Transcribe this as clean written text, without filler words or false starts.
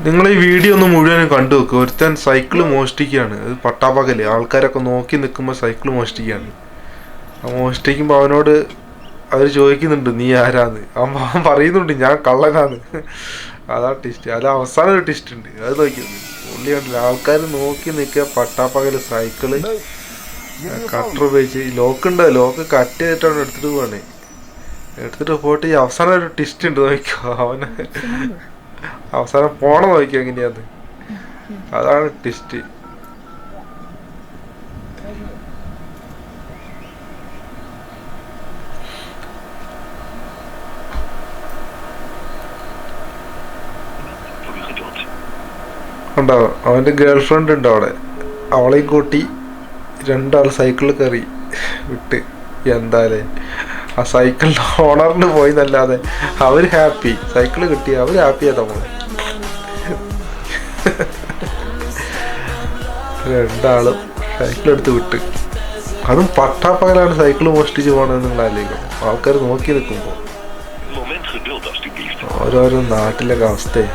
നിങ്ങൾ ഈ വീഡിയോ ഒന്ന് മുഴുവനും കണ്ടു വെക്കുക. ഒരുത്തൻ സൈക്കിള് മോഷ്ടിക്കുകയാണ്. അത് പട്ടാപ്പകല് ആൾക്കാരൊക്കെ നോക്കി നിൽക്കുമ്പോൾ സൈക്കിള് മോഷ്ടിക്കുകയാണ്. മോഷ്ടിക്കുമ്പോൾ അവനോട് അവർ ചോദിക്കുന്നുണ്ട് നീ ആരാന്ന്. അവൻ പറയുന്നുണ്ട് ഞാൻ കള്ളനാന്ന്. അതാ ടിസ്റ്റ്. അത് അവസാനം ഒരു ടിസ്റ്റ് ഉണ്ട്, അത് നോക്കിയത് പുള്ളി കണ്ടില്ല. ആൾക്കാർ നോക്കി നിൽക്കുക, പട്ടാപ്പകല് സൈക്കിള് കട്ടർ ഉപയോഗിച്ച്. ലോക്ക് ഉണ്ട്, ലോക്ക് കട്ട് ചെയ്തിട്ടാണ് എടുത്തിട്ട് പോവാണ്. എടുത്തിട്ട് പോയിട്ട് ഈ അവസാനം ഒരു ടിസ്റ്റ് ഉണ്ട്, നോക്കിക്കോ. അവന് അവസാനം പോണം നോക്കിയോ എങ്ങനെയാന്ന്. അതാണ് ടിസ്റ്റ്. ഉണ്ടാവും. അവൻ്റെ ഗേൾ ഫ്രണ്ട് ഉണ്ട് അവിടെ. അവളെയും കൂട്ടി രണ്ടാൾ സൈക്കിളിൽ കയറി വിട്ട്. എന്തായാലേ ആ സൈക്കിളിൻ്റെ ഓണറിന് പോയി എന്നല്ലാതെ അവർ ഹാപ്പി. സൈക്കിള് കിട്ടി അവർ ഹാപ്പിയാ നമ്മൾ. രണ്ടാളും സൈക്കിളെടുത്ത് വിട്ട്. അതും പട്ടാപ്പകലാണ് സൈക്കിൾ മോഷ്ടിച്ച് പോകണമെന്ന് നിങ്ങൾ ആലോചിക്കണം. ആൾക്കാർ നോക്കി നിൽക്കുമ്പോൾ ഓരോരോ നാട്ടിലൊക്കെ അവസ്ഥയെ